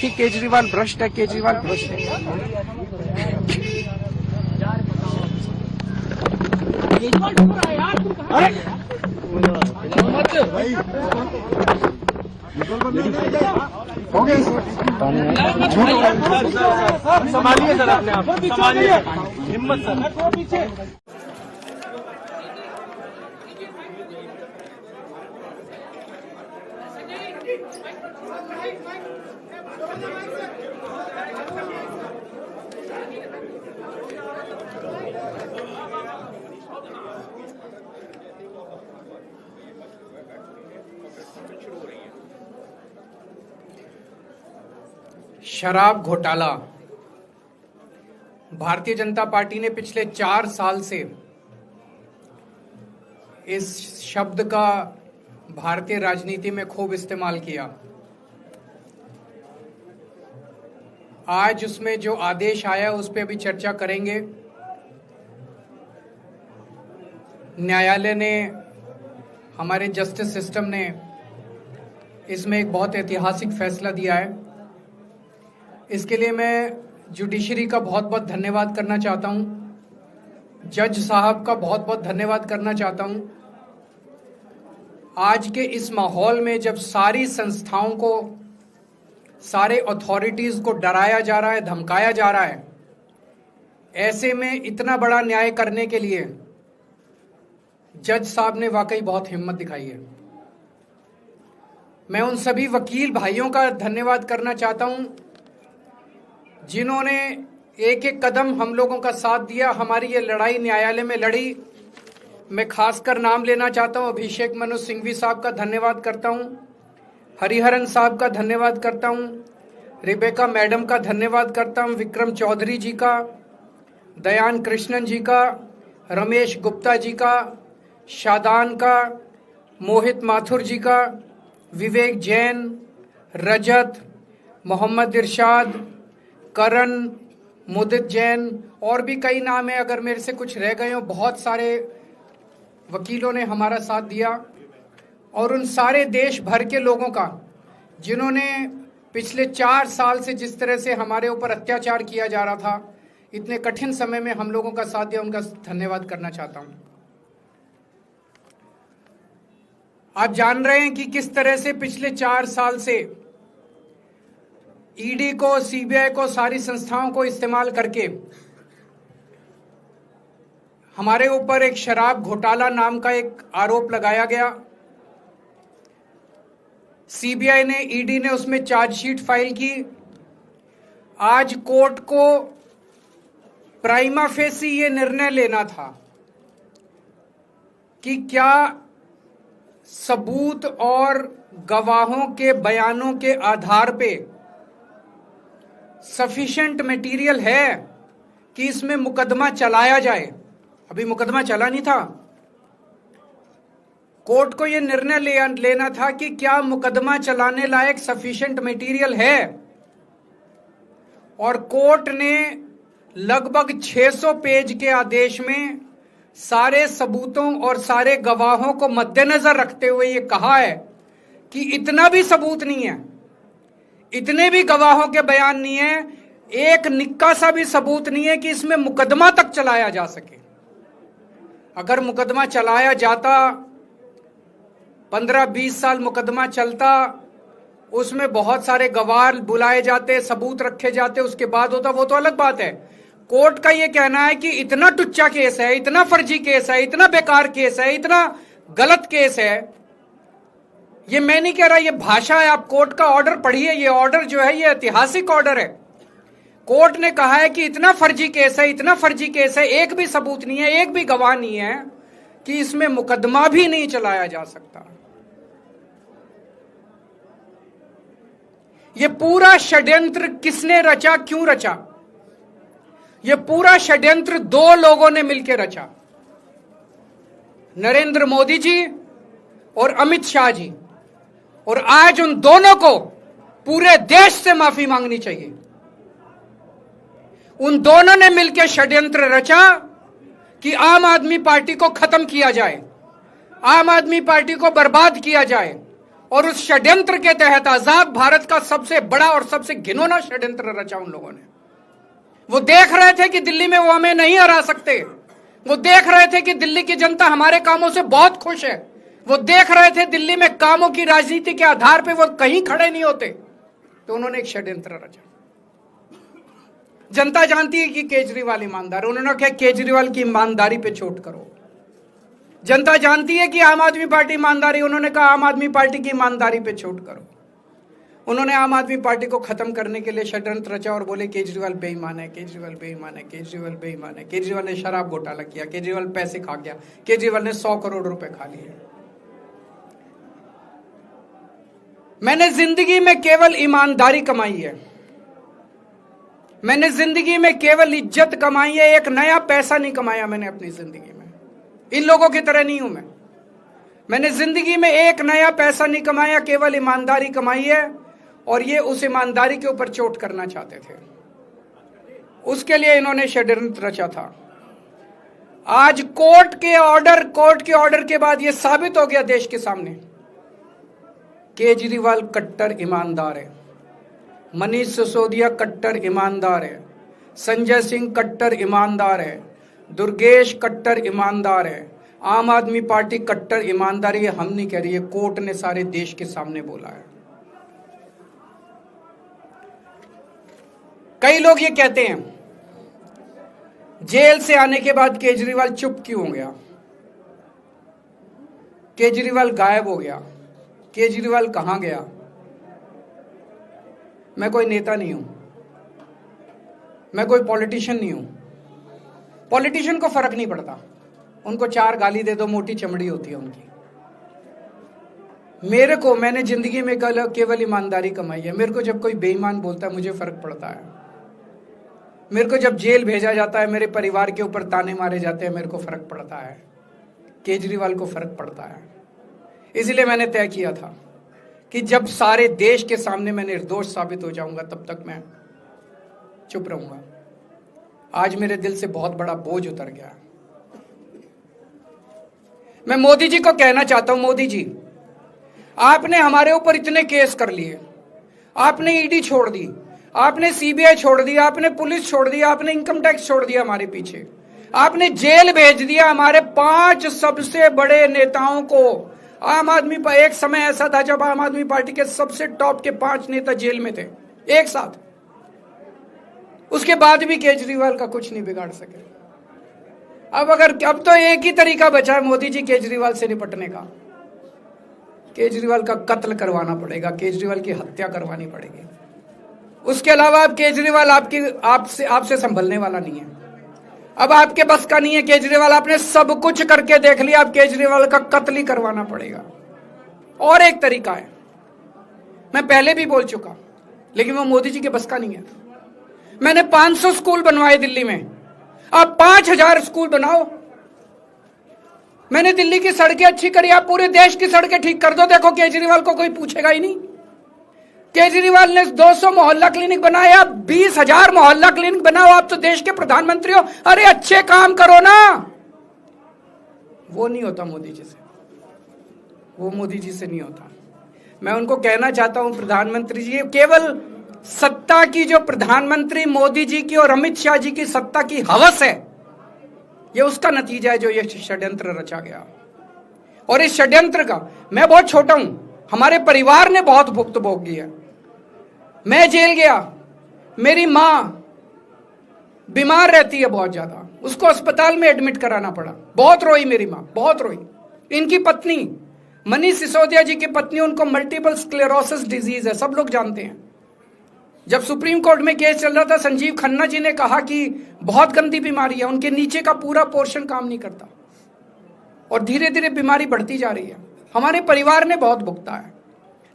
कि केजरीवाल भ्रष्ट है, केजरीवाल भ्रष्ट है। संभालिए सर, अपने आप संभालिए, हिम्मत सर। शराब घोटाला। भारतीय जनता पार्टी ने पिछले 4 साल से इस शब्द का भारतीय राजनीति में खूब इस्तेमाल किया। आज उसमें जो आदेश आया उस पर भी चर्चा करेंगे। न्यायालय ने, हमारे जस्टिस सिस्टम ने इसमें एक बहुत ऐतिहासिक फैसला दिया है। इसके लिए मैं जुडिशरी का बहुत बहुत धन्यवाद करना चाहता हूं, जज साहब का बहुत बहुत धन्यवाद करना चाहता हूं। आज के इस माहौल में जब सारी संस्थाओं को, सारे अथॉरिटीज को डराया जा रहा है, धमकाया जा रहा है, ऐसे में इतना बड़ा न्याय करने के लिए जज साहब ने वाकई बहुत हिम्मत दिखाई है। मैं उन सभी वकील भाइयों का धन्यवाद करना चाहता हूं जिन्होंने एक एक कदम हम लोगों का साथ दिया, हमारी ये लड़ाई न्यायालय में लड़ी। मैं खासकर नाम लेना चाहता हूं, अभिषेक मनु सिंघवी साहब का धन्यवाद करता हूं, हरिहरन साहब का धन्यवाद करता हूं, रिबेका मैडम का धन्यवाद करता हूं, विक्रम चौधरी जी का, दयान कृष्णन जी का, रमेश गुप्ता जी का, शादान का, मोहित माथुर जी का, विवेक जैन, रजत, मोहम्मद इरशाद, करण, मुदित जैन और भी कई नाम है। अगर मेरे से कुछ रह गए हो, बहुत सारे वकीलों ने हमारा साथ दिया। और उन सारे देश भर के लोगों का जिन्होंने पिछले 4 साल से जिस तरह से हमारे ऊपर अत्याचार किया जा रहा था, इतने कठिन समय में हम लोगों का साथ दिया, उनका धन्यवाद करना चाहता हूं। आप जान रहे हैं कि किस तरह से पिछले 4 साल से ईडी को, सीबीआई को, सारी संस्थाओं को इस्तेमाल करके हमारे ऊपर एक शराब घोटाला नाम का एक आरोप लगाया गया। सीबीआई ने, ईडी ने उसमें चार्जशीट फाइल की। आज कोर्ट को प्राइमा फेसी ये निर्णय लेना था कि क्या सबूत और गवाहों के बयानों के आधार पे सफिशिएंट मटेरियल है कि इसमें मुकदमा चलाया जाए। अभी मुकदमा चला नहीं था। कोर्ट को यह निर्णय लेना था कि क्या मुकदमा चलाने लायक सफिशिएंट मटेरियल है, और कोर्ट ने लगभग 600 पेज के आदेश में सारे सबूतों और सारे गवाहों को मद्देनजर रखते हुए यह कहा है कि इतना भी सबूत नहीं है, इतने भी गवाहों के बयान नहीं है, एक निक्का सा भी सबूत नहीं है कि इसमें मुकदमा तक चलाया जा सके। अगर मुकदमा चलाया जाता, 15-20 साल मुकदमा चलता, उसमें बहुत सारे गवाह बुलाए जाते, सबूत रखे जाते, उसके बाद होता, वो तो अलग बात है। कोर्ट का यह कहना है कि इतना टुच्चा केस है, इतना फर्जी केस है, इतना बेकार केस है, इतना गलत केस है। ये मैं नहीं कह रहा, ये भाषा है। आप कोर्ट का ऑर्डर पढ़िए। ये ऑर्डर जो है ये ऐतिहासिक ऑर्डर है। कोर्ट ने कहा है कि इतना फर्जी केस है, इतना फर्जी केस है, एक भी सबूत नहीं है, एक भी गवाह नहीं है कि इसमें मुकदमा भी नहीं चलाया जा सकता। ये पूरा षड्यंत्र किसने रचा, क्यों रचा? ये पूरा षड्यंत्र 2 लोगों ने मिलकर रचा, नरेंद्र मोदी जी और अमित शाह जी। और आज उन दोनों को पूरे देश से माफी मांगनी चाहिए। उन दोनों ने मिलकर षड्यंत्र रचा कि आम आदमी पार्टी को खत्म किया जाए, आम आदमी पार्टी को बर्बाद किया जाए और उस षड्यंत्र के तहत आजाद भारत का सबसे बड़ा और सबसे घिनौना षड्यंत्र रचा उन लोगों ने। वो देख रहे थे कि दिल्ली में वो हमें नहीं हरा सकते। वो देख रहे थे कि दिल्ली की जनता हमारे कामों से बहुत खुश है। वो देख रहे थे दिल्ली में कामों की राजनीति के आधार पे वो कहीं खड़े नहीं होते। तो उन्होंने एक षड्यंत्र रचा। जनता जानती है कि केजरीवाल ईमानदार, उन्होंने कहा केजरीवाल की ईमानदारी पे चोट करो। जनता जानती है कि आम आदमी पार्टी ईमानदारी, उन्होंने कहा आम आदमी पार्टी की ईमानदारी पे चोट करो। उन्होंने आम आदमी पार्टी को खत्म करने के लिए षड्यंत्र रचा और बोले केजरीवाल बेईमान है, केजरीवाल बेईमान है, केजरीवाल बेईमान है। केजरीवाल ने शराब घोटाला किया, केजरीवाल पैसे खा गया, केजरीवाल ने 100 करोड़ रुपए खा लिए। मैंने जिंदगी में केवल ईमानदारी कमाई है, मैंने जिंदगी में केवल इज्जत कमाई है। एक नया पैसा नहीं कमाया मैंने अपनी जिंदगी में। इन लोगों की तरह नहीं हूं मैं। मैंने जिंदगी में एक नया पैसा नहीं कमाया, केवल ईमानदारी कमाई है। और ये उस ईमानदारी के ऊपर चोट करना चाहते थे, उसके लिए इन्होंने षड्यंत्र रचा था। आज कोर्ट के ऑर्डर के बाद यह साबित हो गया देश के सामने, केजरीवाल कट्टर ईमानदार है, मनीष सिसोदिया कट्टर ईमानदार है, संजय सिंह कट्टर ईमानदार है, दुर्गेश कट्टर ईमानदार है, आम आदमी पार्टी कट्टर ईमानदारी है। हम नहीं कह रही है, कोर्ट ने सारे देश के सामने बोला है। कई लोग ये कहते हैं जेल से आने के बाद केजरीवाल चुप क्यों हो गया, केजरीवाल गायब हो गया, केजरीवाल कहां गया। मैं कोई नेता नहीं हूं, मैं कोई पॉलिटिशियन नहीं हूं। पॉलिटिशियन को फर्क नहीं पड़ता, उनको 4 गाली दे दो, मोटी चमड़ी होती है उनकी। मैंने जिंदगी में केवल ईमानदारी कमाई है। मेरे को जब कोई बेईमान बोलता है मुझे फर्क पड़ता है। मेरे को जब जेल भेजा जाता है, मेरे परिवार के ऊपर ताने मारे जाते हैं, मेरे को फर्क पड़ता है। केजरीवाल को फर्क पड़ता है। इसलिए मैंने तय किया था कि जब सारे देश के सामने मैं निर्दोष साबित हो जाऊंगा तब तक मैं चुप रहूंगा। आज मेरे दिल से बहुत बड़ा बोझ उतर गया। मैं मोदी जी को कहना चाहता हूं, मोदी जी आपने हमारे ऊपर इतने केस कर लिए, आपने ईडी छोड़ दी, आपने सीबीआई छोड़ दी, आपने पुलिस छोड़ दी, आपने इनकम टैक्स छोड़ दिया हमारे पीछे, आपने जेल भेज दिया हमारे 5 सबसे बड़े नेताओं को। आम आदमी पर एक समय ऐसा था जब आम आदमी पार्टी के सबसे टॉप के 5 नेता जेल में थे एक साथ। उसके बाद भी केजरीवाल का कुछ नहीं बिगाड़ सके। अब तो एक ही तरीका बचा है मोदी जी केजरीवाल से निपटने का, केजरीवाल का कत्ल करवाना पड़ेगा, केजरीवाल की हत्या करवानी पड़ेगी। उसके अलावा अब केजरीवाल आपसे संभलने वाला नहीं है। अब आपके बस का नहीं है केजरीवाल, आपने सब कुछ करके देख लिया, अब केजरीवाल का कत्ल ही करवाना पड़ेगा। और एक तरीका है, मैं पहले भी बोल चुका, लेकिन वो मोदी जी के बस का नहीं है। मैंने 500 स्कूल बनवाए दिल्ली में, आप 5000 स्कूल बनाओ। मैंने दिल्ली की सड़कें अच्छी करी, आप पूरे देश की सड़कें ठीक कर दो, देखो केजरीवाल को कोई पूछेगा ही नहीं। केजरीवाल ने 200 मोहल्ला क्लिनिक बनाए, आप 20,000 मोहल्ला क्लिनिक बनाओ। आप तो देश के प्रधानमंत्री हो, अरे अच्छे काम करो ना। वो नहीं होता मोदी जी से, वो मोदी जी से नहीं होता। मैं उनको कहना चाहता हूं, प्रधानमंत्री जी, केवल सत्ता की जो प्रधानमंत्री मोदी जी की और अमित शाह जी की सत्ता की हवस है, ये उसका नतीजा है जो ये षड्यंत्र रचा गया। और इस षड्यंत्र का मैं बहुत छोटा हूं, हमारे परिवार ने बहुत भुगत भोगी है। मैं जेल गया, मेरी मां बीमार रहती है बहुत ज्यादा, उसको अस्पताल में एडमिट कराना पड़ा, बहुत रोई मेरी मां, बहुत रोई। इनकी पत्नी मनीष सिसोदिया जी की पत्नी, उनको मल्टीपल स्क्लेरोसिस डिजीज है, सब लोग जानते हैं। जब सुप्रीम कोर्ट में केस चल रहा था, संजीव खन्ना जी ने कहा कि बहुत गंदी बीमारी है, उनके नीचे का पूरा पोर्शन काम नहीं करता और धीरे धीरे बीमारी बढ़ती जा रही है। हमारे परिवार ने बहुत भुगता है,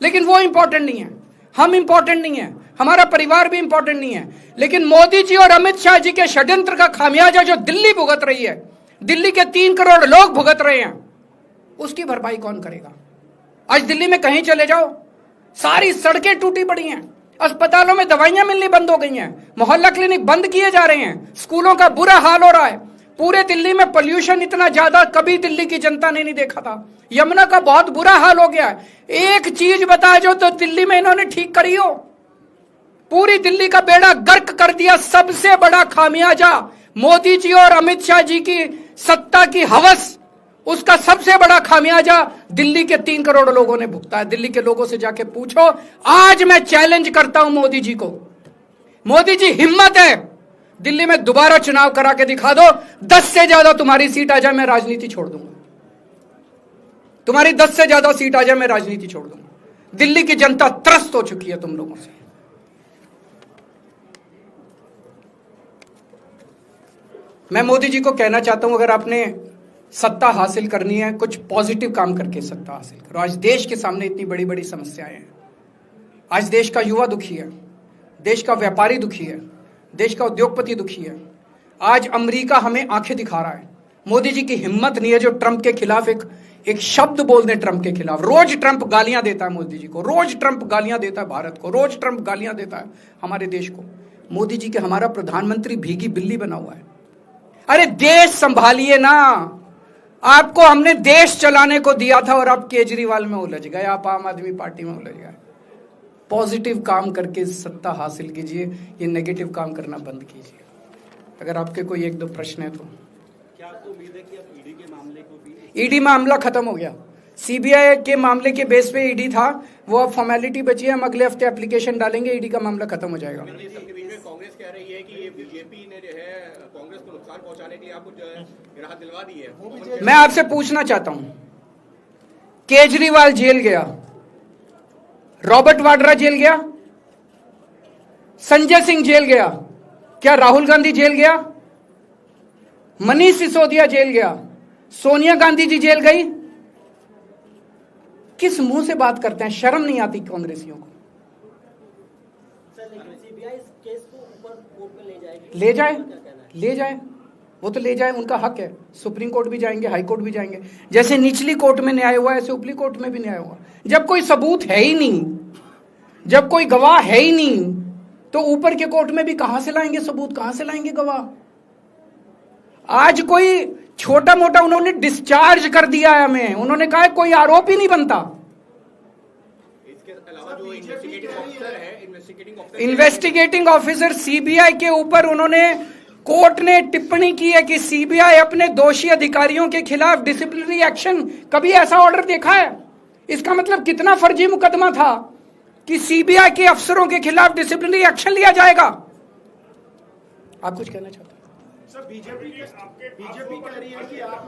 लेकिन वो इंपॉर्टेंट नहीं है, हम इंपॉर्टेंट नहीं है, हमारा परिवार भी इंपॉर्टेंट नहीं है। लेकिन मोदी जी और अमित शाह जी के षड्यंत्र का खामियाजा जो दिल्ली भुगत रही है, दिल्ली के 3 करोड़ लोग भुगत रहे हैं, उसकी भरपाई कौन करेगा? आज दिल्ली में कहीं चले जाओ, सारी सड़कें टूटी पड़ी हैं, अस्पतालों में दवाइयां मिलनी बंद हो गई हैं, मोहल्ला क्लिनिक बंद किए जा रहे हैं, स्कूलों का बुरा हाल हो रहा है, पूरे दिल्ली में पोल्यूशन इतना ज्यादा कभी दिल्ली की जनता ने नहीं देखा था। यमुना का बहुत बुरा हाल हो गया है। एक चीज बता जो तो दिल्ली में इन्होंने ठीक करी हो। पूरी दिल्ली का बेड़ा गर्क कर दिया। सबसे बड़ा खामियाजा मोदी जी और अमित शाह जी की सत्ता की हवस, उसका सबसे बड़ा खामियाजा दिल्ली के 3 करोड़ लोगों ने भुगता है। दिल्ली के लोगों से जाके पूछो। आज मैं चैलेंज करता हूं मोदी जी को। मोदी जी, हिम्मत है दिल्ली में दोबारा चुनाव करा के दिखा दो। 10 से ज्यादा तुम्हारी सीट आ जाए, मैं राजनीति छोड़ दूंगा। तुम्हारी 10 से ज्यादा सीट आ जाए, मैं राजनीति छोड़ दूंगा। दिल्ली की जनता त्रस्त हो चुकी है तुम लोगों से। मैं मोदी जी को कहना चाहता हूं, अगर आपने सत्ता हासिल करनी है, कुछ पॉजिटिव काम करके सत्ता हासिल करो। आज देश के सामने इतनी बड़ी बड़ी समस्याएं हैं। आज देश का युवा दुखी है, देश का व्यापारी दुखी है, देश का उद्योगपति दुखी है। आज अमेरिका हमें आंखें दिखा रहा है। मोदी जी की हिम्मत नहीं है जो ट्रंप के खिलाफ एक शब्द बोल दें। ट्रंप के खिलाफ रोज ट्रंप गालियां देता है मोदी जी को, रोज ट्रंप गालियां देता है भारत को, रोज ट्रंप गालियां देता है हमारे देश को। मोदी जी के हमारा प्रधानमंत्री भीगी बिल्ली बना हुआ है। अरे देश संभालिए ना। आपको हमने देश चलाने को दिया था और आप केजरीवाल में उलझ गए, आप आम आदमी पार्टी में उलझ गए। पॉजिटिव काम करके सत्ता हासिल कीजिए, ये नेगेटिव काम करना बंद कीजिए। अगर आपके कोई 1-2 प्रश्न है तो। क्या आपको उम्मीद है कि आप ईडी के मामले को भी? ईडी मामला खत्म हो गया। सीबीआई के मामले के बेस पे ईडी था, वो अब फॉर्मेलिटी बची है। हम अगले हफ्ते एप्लीकेशन डालेंगे, ईडी का मामला खत्म हो जाएगा। कांग्रेस कह रही है कि ये बीजेपी ने जो है कांग्रेस को नुकसान पहुंचाने के लिए आपको जो है राहत दिलवा दी है। मैं आपसे पूछना चाहता हूं, केजरीवाल जेल गया, रॉबर्ट वाड्रा जेल गया, संजय सिंह जेल गया, क्या राहुल गांधी जेल गया, मनीष सिसोदिया जेल गया, सोनिया गांधी जी जेल गई? किस मुंह से बात करते हैं? शर्म नहीं आती कांग्रेसियों को? ले जाए, वो तो ले जाए, उनका हक है। सुप्रीम कोर्ट भी जाएंगे, हाई कोर्ट भी जाएंगे। जैसे निचली कोर्ट में न्याय हुआ, ऐसे ऊपरी कोर्ट में भी न्याय हुआ। जब कोई सबूत है ही नहीं, जब कोई गवाह है ही नहीं, तो ऊपर के कोर्ट में भी कहां से लाएंगे सबूत, कहां से लाएंगे गवाह? आज कोई छोटा मोटा उन्होंने डिस्चार्ज कर दिया है हमें। उन्होंने कहा है कोई आरोप ही नहीं बनता। इसके अलावा जो इन्वेस्टिगेटिंग ऑफिसर सीबीआई के ऊपर उन्होंने, कोर्ट ने टिप्पणी की है कि सीबीआई अपने दोषी अधिकारियों के खिलाफ डिसिप्लिनरी एक्शन, कभी ऐसा ऑर्डर देखा है? इसका मतलब कितना फर्जी मुकदमा था कि सीबीआई के अफसरों के खिलाफ डिसिप्लिनरी एक्शन लिया जाएगा। आप कुछ कहना चाहते हैं? सर, बीजेपी कह रही है कि आप